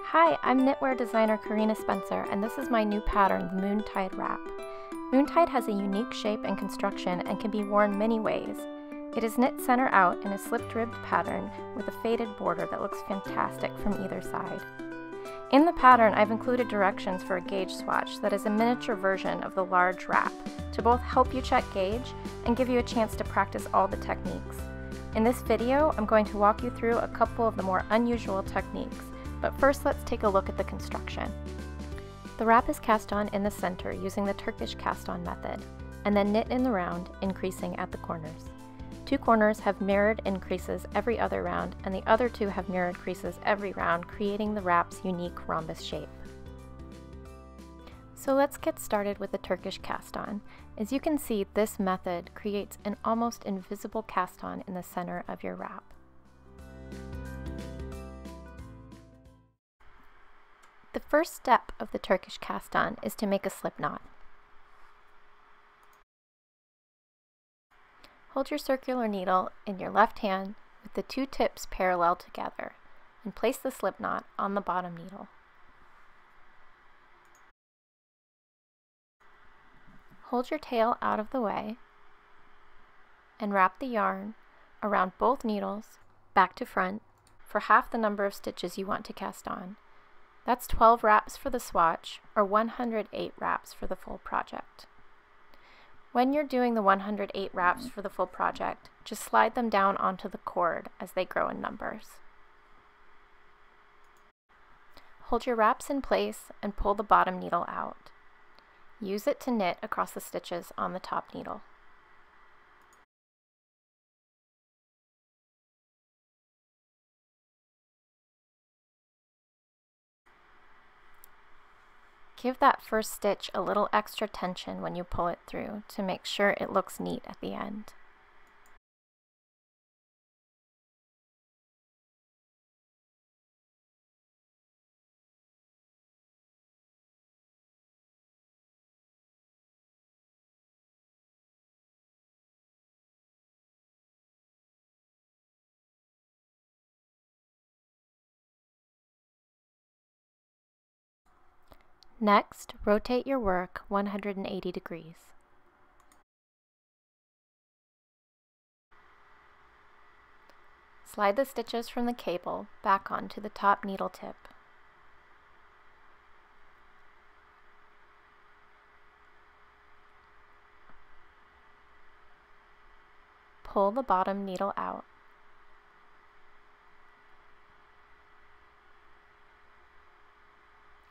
Hi, I'm knitwear designer Carina Spencer, and this is my new pattern, the Moontide Wrap. Moontide has a unique shape and construction and can be worn many ways. It is knit center out in a slipped-ribbed pattern with a faded border that looks fantastic from either side. In the pattern, I've included directions for a gauge swatch that is a miniature version of the large wrap to both help you check gauge and give you a chance to practice all the techniques. In this video, I'm going to walk you through a couple of the more unusual techniques, but first let's take a look at the construction. The wrap is cast on in the center using the Turkish cast-on method, and then knit in the round, increasing at the corners. Two corners have mirrored increases every other round, and the other two have mirrored creases every round, creating the wrap's unique rhombus shape. So let's get started with the Turkish cast-on. As you can see, this method creates an almost invisible cast-on in the center of your wrap. The first step of the Turkish cast-on is to make a slip knot. Hold your circular needle in your left hand with the two tips parallel together and place the slip knot on the bottom needle. Hold your tail out of the way and wrap the yarn around both needles back to front for half the number of stitches you want to cast on. That's 12 wraps for the swatch or 108 wraps for the full project. When you're doing the 108 wraps for the full project, just slide them down onto the cord as they grow in numbers. Hold your wraps in place and pull the bottom needle out. Use it to knit across the stitches on the top needle. Give that first stitch a little extra tension when you pull it through to make sure it looks neat at the end. Next, rotate your work 180 degrees. Slide the stitches from the cable back onto the top needle tip. Pull the bottom needle out.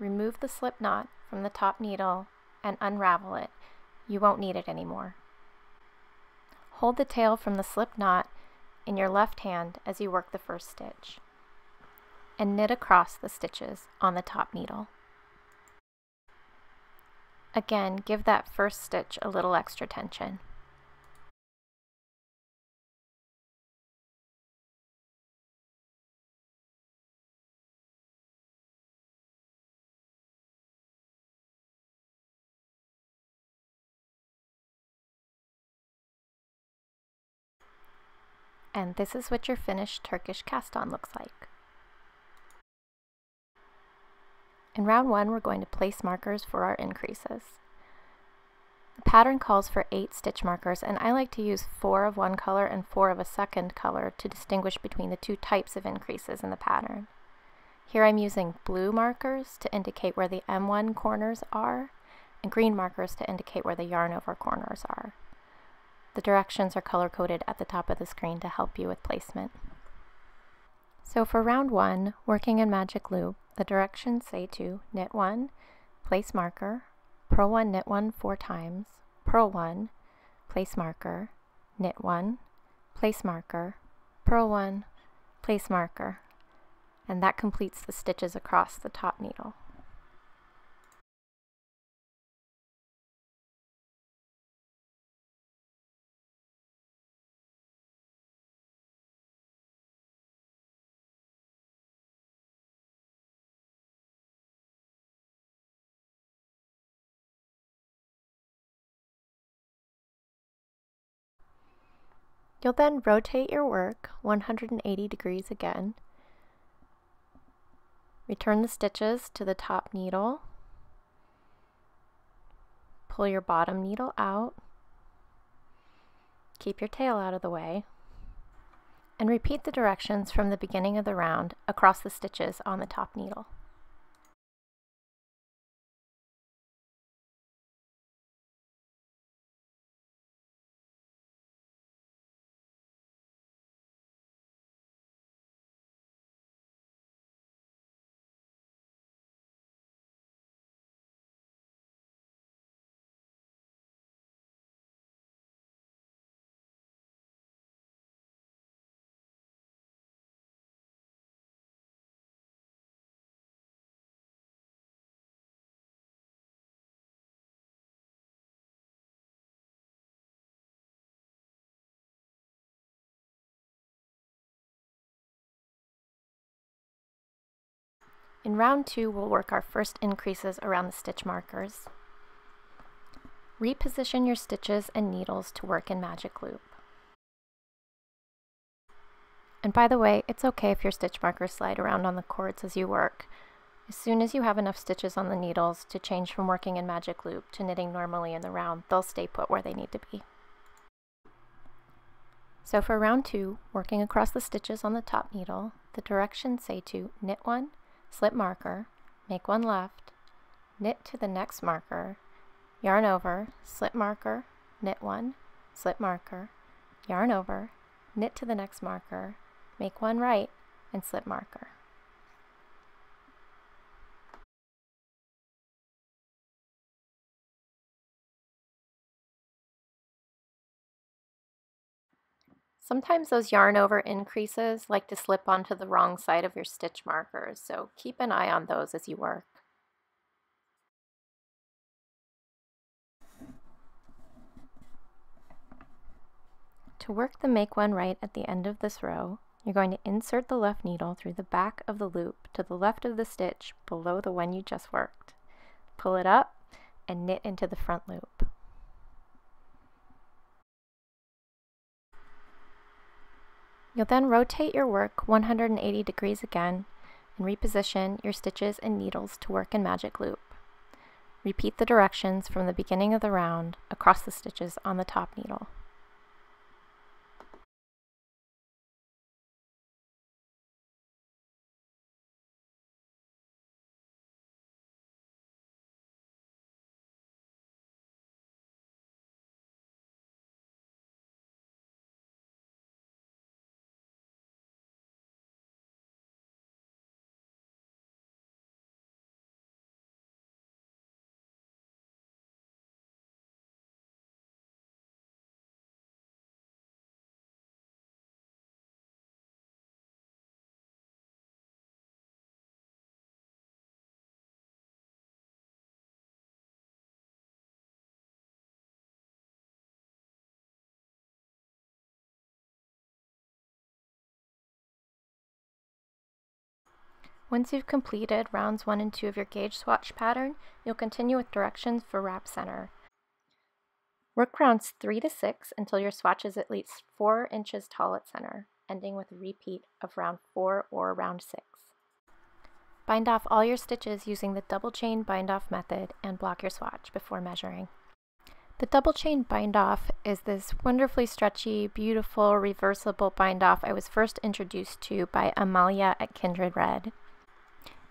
Remove the slip knot from the top needle and unravel it. You won't need it anymore. Hold the tail from the slip knot in your left hand as you work the first stitch, and knit across the stitches on the top needle. Again, give that first stitch a little extra tension. And this is what your finished Turkish cast-on looks like. In round 1, we're going to place markers for our increases. The pattern calls for 8 stitch markers, and I like to use 4 of one color and 4 of a second color to distinguish between the two types of increases in the pattern. Here I'm using blue markers to indicate where the M1 corners are, and green markers to indicate where the yarn over corners are. The directions are color-coded at the top of the screen to help you with placement. So for round 1, working in magic loop, the directions say to knit 1, place marker, purl 1, knit 1 4 times, purl 1, place marker, knit 1, place marker, purl 1, place marker, and that completes the stitches across the top needle. You'll then rotate your work 180 degrees again, Return the stitches to the top needle. Pull your bottom needle out. Keep your tail out of the way. And repeat the directions from the beginning of the round across the stitches on the top needle. In round 2, we'll work our first increases around the stitch markers. Reposition your stitches and needles to work in magic loop. And by the way, it's okay if your stitch markers slide around on the cords as you work. As soon as you have enough stitches on the needles to change from working in magic loop to knitting normally in the round, they'll stay put where they need to be. So for round 2, working across the stitches on the top needle, the directions say to knit 1, slip marker, make 1 left, knit to the next marker, yarn over, slip marker, knit 1, slip marker, yarn over, knit to the next marker, make 1 right, and slip marker. Sometimes those yarn over increases like to slip onto the wrong side of your stitch markers, so keep an eye on those as you work. To work the make 1 right at the end of this row, you're going to insert the left needle through the back of the loop to the left of the stitch below the one you just worked. Pull it up and knit into the front loop. You'll then rotate your work 180 degrees again and reposition your stitches and needles to work in magic loop. Repeat the directions from the beginning of the round across the stitches on the top needle. Once you've completed rounds 1 and 2 of your gauge swatch pattern, you'll continue with directions for wrap center. Work rounds 3 to 6 until your swatch is at least 4 inches tall at center, ending with a repeat of round 4 or round 6. Bind off all your stitches using the double chain bind off method and block your swatch before measuring. The double chain bind off is this wonderfully stretchy, beautiful, reversible bind off I was first introduced to by Amalia at Kindred Red.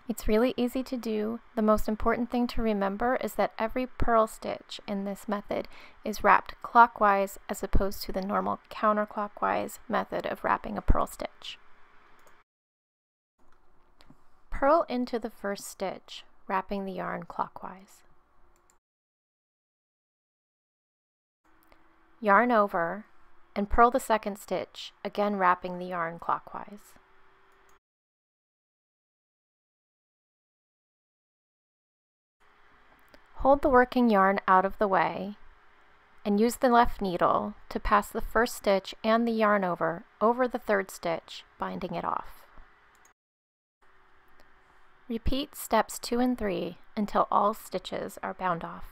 It's really easy to do. The most important thing to remember is that every purl stitch in this method is wrapped clockwise as opposed to the normal counterclockwise method of wrapping a purl stitch. Purl into the first stitch, wrapping the yarn clockwise. Yarn over and purl the second stitch, again wrapping the yarn clockwise. Hold the working yarn out of the way and use the left needle to pass the first stitch and the yarn over the third stitch, binding it off. Repeat steps 2 and 3 until all stitches are bound off.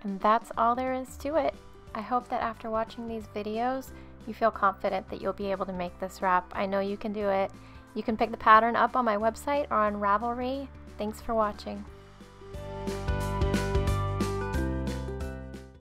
And that's all there is to it. I hope that after watching these videos, you feel confident that you'll be able to make this wrap. I know you can do it. You can pick the pattern up on my website or on Ravelry. Thanks for watching.